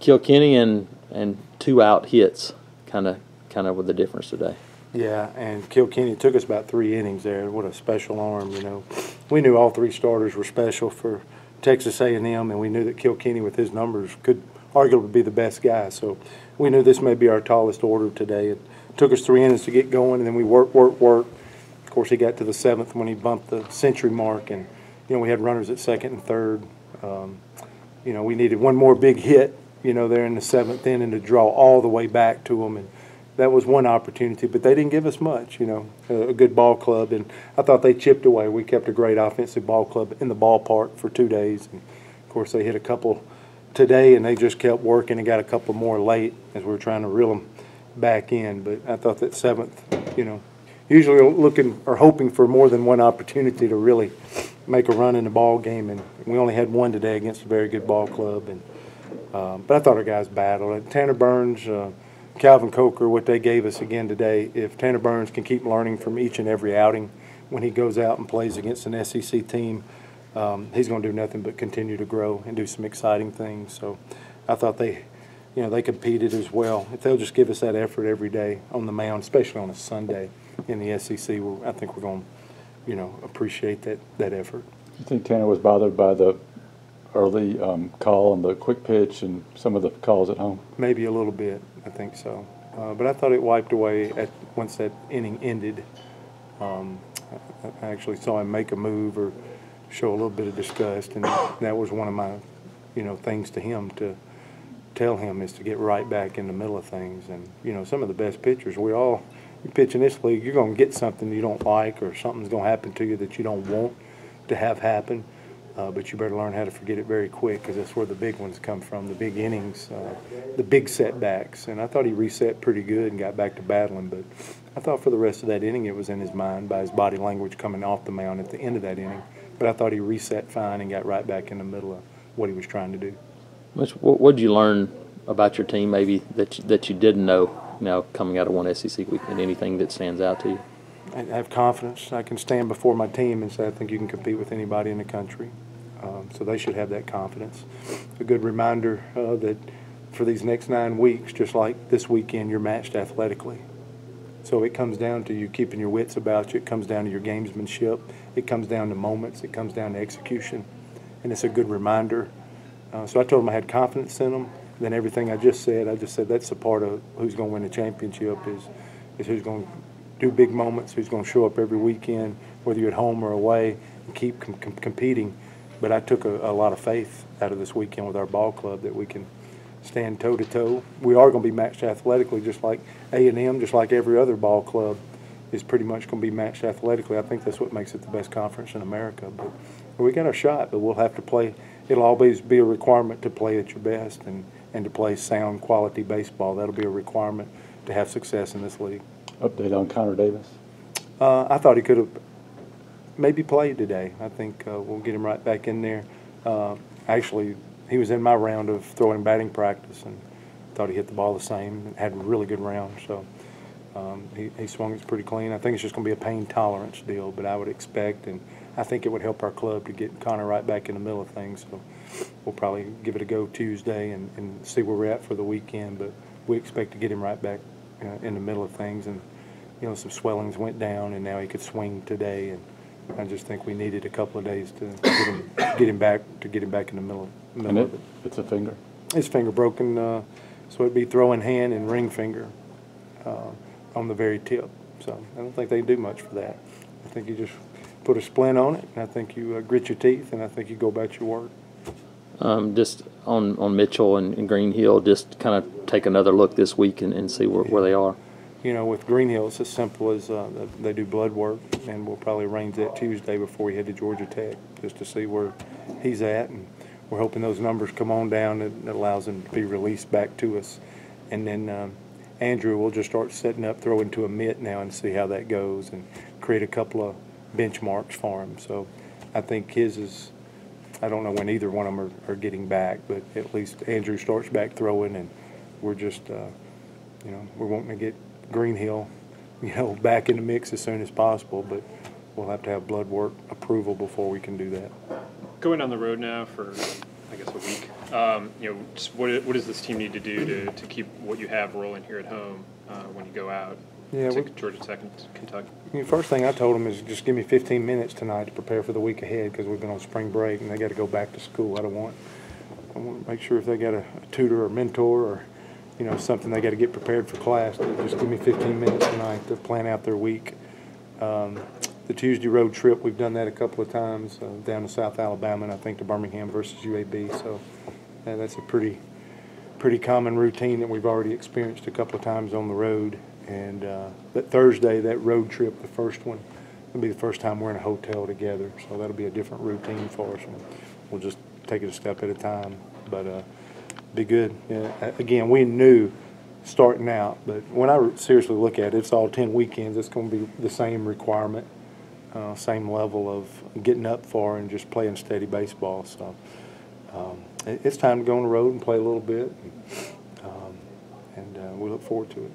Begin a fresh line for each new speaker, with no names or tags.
Kilkenny and 2 out hits kind of were the difference today.
Yeah, and Kilkenny took us about 3 innings there. What a special arm, you know. We knew all 3 starters were special for Texas A&M, and we knew that Kilkenny with his numbers could arguably be the best guy. So we knew this may be our tallest order today. It took us 3 innings to get going, and then we worked. Of course, he got to the 7th when he bumped the century mark, and, you know, we had runners at 2nd and 3rd. You know, we needed one more big hit, you know, there in the 7th inning to draw all the way back to them, and that was one opportunity, but they didn't give us much, you know, a good ball club, and I thought they chipped away. We kept a great offensive ball club in the ballpark for 2 days, and of course they hit a couple today, and they just kept working and got a couple more late as we were trying to reel them back in. But I thought that 7th, you know, usually looking or hoping for more than one opportunity to really make a run in the ball game, and we only had one today against a very good ball club. And but I thought our guys battled. Tanner Burns, Calvin Coker, what they gave us again today, if Tanner Burns can keep learning from each and every outing when he goes out and plays against an SEC team, he's going to do nothing but continue to grow and do some exciting things. So I thought they competed as well. If they'll just give us that effort every day on the mound, especially on a Sunday in the SEC, I think we're going to, you know, appreciate that effort.
Do you think Tanner was bothered by the early call and the quick pitch and some of the calls at home?
Maybe a little bit, I think so. But I thought it wiped away once that inning ended. I actually saw him make a move or show a little bit of disgust, and that was one of my, you know, things to him to tell him is to get right back in the middle of things. And, you know, some of the best pitchers, you pitch in this league, you're going to get something you don't like or something's going to happen to you that you don't want to have happen. But you better learn how to forget it very quick, because that's where the big ones come from, the big innings, the big setbacks. And I thought he reset pretty good and got back to battling. But I thought for the rest of that inning it was in his mind by his body language coming off the mound at the end of that inning. But I thought he reset fine and got right back in the middle of what he was trying to do.
What did you learn about your team maybe that you didn't know now coming out of one SEC week, and anything that stands out to you?
I have confidence. I can stand before my team and say I think you can compete with anybody in the country. So they should have that confidence. A good reminder that for these next 9 weeks, just like this weekend, you're matched athletically. So it comes down to you keeping your wits about you. It comes down to your gamesmanship. It comes down to moments. It comes down to execution. And it's a good reminder. So I told them I had confidence in them. Then everything I just said that's a part of who's going to win the championship is who's going to do big moments, who's going to show up every weekend, whether you're at home or away, and keep competing. But I took a lot of faith out of this weekend with our ball club that we can stand toe-to-toe. We are going to be matched athletically, just like A&M, just like every other ball club is pretty much going to be matched athletically. I think that's what makes it the best conference in America. But we got our shot, but we'll have to play. It'll always be a requirement to play at your best and to play sound, quality baseball. That'll be a requirement to have success in this league.
Update on Connor Davis?
I thought he could have maybe played today. I think we'll get him right back in there. Actually, he was in my round of throwing batting practice, and thought he hit the ball the same and had a really good round. So he swung it pretty clean. I think it's just going to be a pain tolerance deal, but I would expect, and I think it would help our club to get Connor right back in the middle of things. So we'll probably give it a go Tuesday and see where we're at for the weekend, but we expect to get him right back in the middle of things. And, you know, some swellings went down, and now he could swing today, and I just think we needed a couple of days to get him back in the middle of it.
It's a finger?
His finger broken, so it'd be throwing hand and ring finger on the very tip. So I don't think they do much for that. I think you just put a splint on it, and I think you grit your teeth, and I think you go about your work.
Just on Mitchell and Greenhill, just kind of take another look this week and see where they are.
You know, with Greenhill, it's as simple as they do blood work, and we'll probably arrange that Tuesday before we head to Georgia Tech just to see where he's at. And we're hoping those numbers come on down and it allows him to be released back to us. And then Andrew will just start setting up, throw into a mitt now and see how that goes and create a couple of benchmarks for him. So I think his is, I don't know when either one of them are getting back, but at least Andrew starts back throwing, and we're just, you know, we're wanting to get Greenhill, you know, back in the mix as soon as possible, but we'll have to have blood work approval before we can do that.
Going on the road now for, I guess, a week, Just what does this team need to do to keep what you have rolling here at home when you go out to Georgia Tech and Kentucky?
First thing I told them is just give me 15 minutes tonight to prepare for the week ahead because we've been on spring break and they got to go back to school. I want to make sure if they got a tutor or mentor or something they got to get prepared for class, just give me 15 minutes tonight to plan out their week. The Tuesday road trip, we've done that a couple of times down to South Alabama and I think to Birmingham versus UAB. So that's a pretty common routine that we've already experienced a couple of times on the road. And that Thursday, that road trip, the first one, will be the first time we're in a hotel together. So that'll be a different routine for us. We'll just take it a step at a time. But be good. Yeah, again, we knew starting out, but when I seriously look at it, it's all 10 weekends. It's going to be the same requirement, same level of getting up for and just playing steady baseball. So it's time to go on the road and play a little bit, and we look forward to it.